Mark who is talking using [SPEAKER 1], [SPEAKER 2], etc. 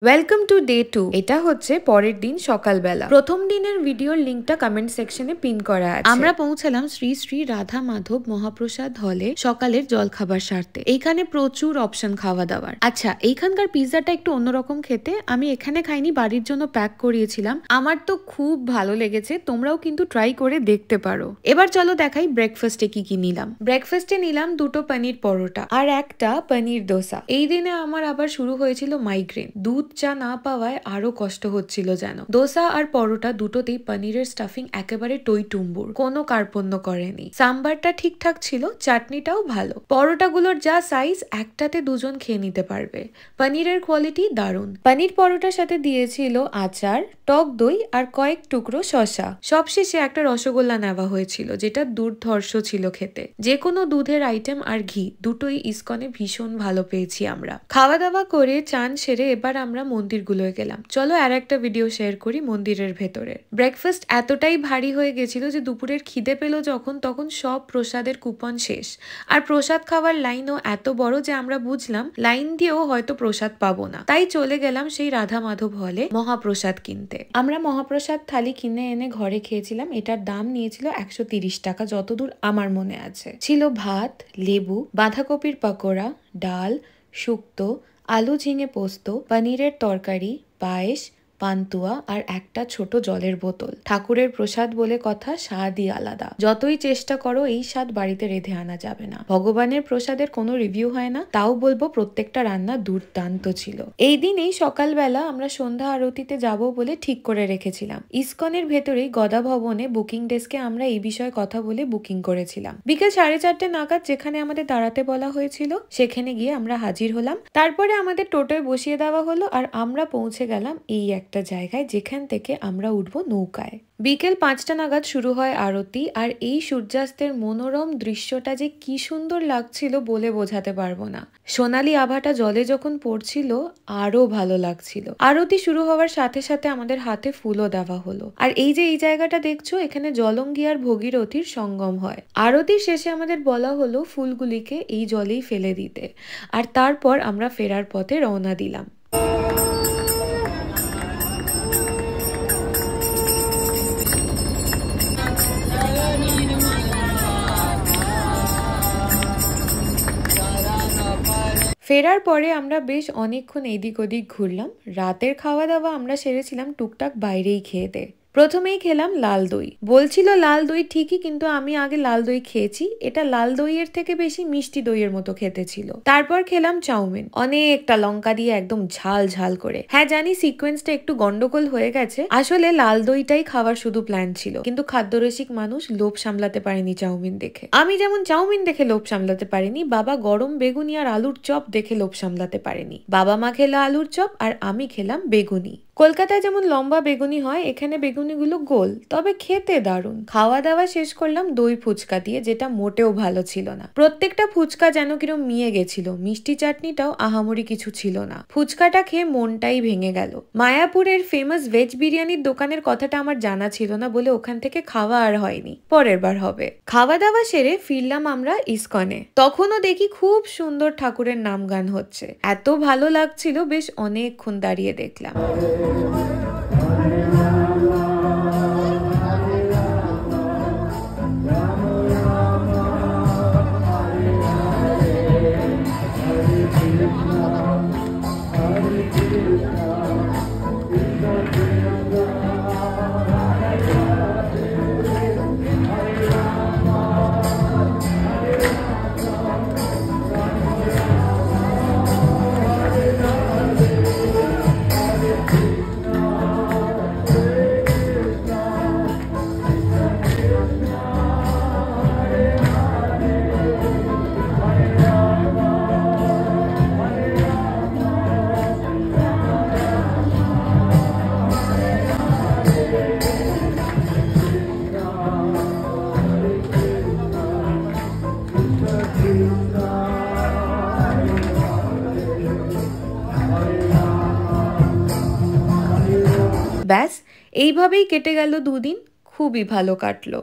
[SPEAKER 1] Welcome to day 2। এটা হচ্ছে পরের দিন সকালবেলা। প্রথম দিনের ভিডিওর লিঙ্কটা কমেন্ট সেকশনে পিন করা আছে। আমরা পৌঁছালাম শ্রী শ্রী রাধা মাধব মহাপ্রসাদ হলে সকালের জলখাবার সারতে। এইখানে প্রচুর অপশন খাওয়া দাওয়ার। আচ্ছা, এইখানকার পিৎজাটা একটু অন্যরকম খেতে। আমি এখানে খাইনি, বাড়ির জন্য প্যাক করিয়েছিলাম। আমার তো খুব ভালো লেগেছে, তোমরাও কিন্তু ট্রাই করে দেখতে পারো। এবার চলো দেখাই ব্রেকফাস্টে কি কি নিলাম। ব্রেকফাস্টে নিলাম দুটো পনির পরোটা আর একটা পনির দোসা। এই দিনে আমার আবার শুরু হয়েছিল মাইগ্রেন। দুধ চা না পাওয়ায় আরো কষ্ট হচ্ছিল যেন। দোসা আর পরোটা দুটোতেই পনিরের স্টাফিং একেবারে টইটুম্বুর, কোনো কার্পণ্য করেনি। সাম্বারটা ঠিকঠাক ছিল, চাটনিটাও ভালো। পরোটাগুলোর যা সাইজ, একটাতে দুজন খেয়ে নিতে পারবে। পনিরের কোয়ালিটি দারুণ। পনির পরোটার সাথে দিয়েছিল আচার, টক দই আর কয়েক টুকরো শসা। সবশেষে একটা রসগোল্লা নেওয়া হয়েছিল, যেটা দুর্ধর্ষ ছিল খেতে। যে কোনো দুধের আইটেম আর ঘি দুটোই ইসকনে ভীষণ ভালো পেয়েছি আমরা। খাওয়া দাওয়া করে চান সেরে এবার আমরা মন্দিরগুলোয় গেলাম। চলো আর একটা ভিডিও শেয়ার করি মন্দিরের ভেতরে। ব্রেকফাস্ট এতটাই ভারী হয়ে গেছিল যে দুপুরের খিদে পেল যখন, তখন সব প্রসাদের কুপন শেষ। আর প্রসাদ খাওয়ার লাইনও এত বড় যে আমরা বুঝলাম লাইন দিয়েও হয়তো প্রসাদ পাবো না। তাই চলে গেলাম সেই রাধা মাধব হলে মহাপ্রসাদ কিনতে। আমরা মহাপ্রসাদ থালি কিনে এনে ঘরে খেয়েছিলাম। এটার দাম নিয়েছিল 130 টাকা, যতদূর আমার মনে আছে। ছিল ভাত, লেবু, বাঁধাকপির পকোড়া, ডাল, শুক্তো, আলু ঝিঙে পোস্ত, পনিরের তরকারি, পায়েস, পান্তুয়া আর একটা ছোট জলের বোতল। ঠাকুরের প্রসাদ বলে কথা, স্বাদই আলাদা। যতই চেষ্টা করো এই স্বাদ বাড়িতে রেঁধে আনা যাবে না। ভগবানের প্রসাদের কোনো রিভিউ হয় না, তাও বলবো প্রত্যেকটা রান্না দুর্দান্ত ছিল। এই দিনেই সকালবেলা আমরা সন্ধ্যা আরতিতে যাব বলে ঠিক করে রেখেছিলাম। ইসকনের ভেতরেই গদা ভবনে বুকিং ডেস্কে আমরা এই বিষয়ে কথা বলে বুকিং করেছিলাম। বিকেল 4:30 নাগাদ যেখানে আমাদের দাঁড়াতে বলা হয়েছিল সেখানে গিয়ে আমরা হাজির হলাম। তারপরে আমাদের টোটোয় বসিয়ে দেওয়া হলো আর আমরা পৌঁছে গেলাম এই একটা জায়গায় যেখান থেকে আমরা উঠবো নৌকায়। বিকেল 5টা নাগাদ শুরু হয় আরতি, আর এই সূর্যাস্তের মনোরম দৃশ্যটা যে কি সুন্দর লাগছিল বলে বোঝাতে পারবো না। সোনালি আভাটা জলে যখন পড়ছিল আরো ভালো লাগছিল। আরতি শুরু হওয়ার সাথে সাথে আমাদের হাতে ফুলও দেওয়া হলো। আর এই যে এই জায়গাটা দেখছো, এখানে জলঙ্গি আর ভগীরথীর সঙ্গম হয়। আরতির শেষে আমাদের বলা হলো ফুলগুলিকে এই জলেই ফেলে দিতে। আর তারপর আমরা ফেরার পথে রওনা দিলাম। ফেরার পরে আমরা বেশ অনেকক্ষণ এদিক ওদিক ঘুরলাম। রাতের খাওয়া দাওয়া আমরা সেরেছিলাম টুকটাক বাইরেই খেয়ে দে। প্রথমেই খেলাম লাল দই। বলছিল লাল দই ঠিকই, কিন্তু আমি আগে লাল দই খেয়েছি। এটা লাল দইয়ের থেকে বেশি মিষ্টি দইয়ের মতো খেতে ছিল। তারপর খেলাম চাউমিন, অনেকটা লঙ্কা দিয়ে একদম ঝাল ঝাল করে। হ্যাঁ জানি সিকোয়েন্সটা একটু গন্ডগোল হয়ে গেছে। আসলে লাল দইটাই খাওয়ার শুধু প্ল্যান ছিল, কিন্তু খাদ্যরসিক মানুষ লোভ সামলাতে পারেনি চাউমিন দেখে। আমি যেমন চাউমিন দেখে লোভ সামলাতে পারিনি, বাবা গরম বেগুনি আর আলুর চপ দেখে লোভ সামলাতে পারেনি। বাবা মা খেলো আলুর চপ আর আমি খেলাম বেগুনি। কলকাতায় যেমন লম্বা বেগুনি হয়, এখানে বেগুনিগুলো গোল, তবে খেতে দারুণ। খাওয়া দাওয়া শেষ করলাম দই ফুচকা দিয়ে, যেটা মোটেও ভালো ছিল না। প্রত্যেকটা ফুচকা যেন কিরম মিয়ে গেছিল। মিষ্টি চাটনিটাও আহামরি কিছু ছিল না। ফুচকাটা খেয়ে মনটাই ভেঙে গেল। মায়াপুরের ফেমাস ভেজ বিরিয়ানির দোকানের কথাটা আমার জানা ছিল না বলে ওখান থেকে খাওয়া আর হয়নি, পরের বার হবে। খাওয়া দাওয়া সেরে ফিরলাম আমরা ইসকনে। তখনও দেখি খুব সুন্দর ঠাকুরের নাম গান হচ্ছে। এত ভালো লাগছিল, বেশ অনেকক্ষণ দাঁড়িয়ে দেখলাম। ব্যাস এইভাবেই কেটে গেল দুদিন, খুবই ভালো কাটলো।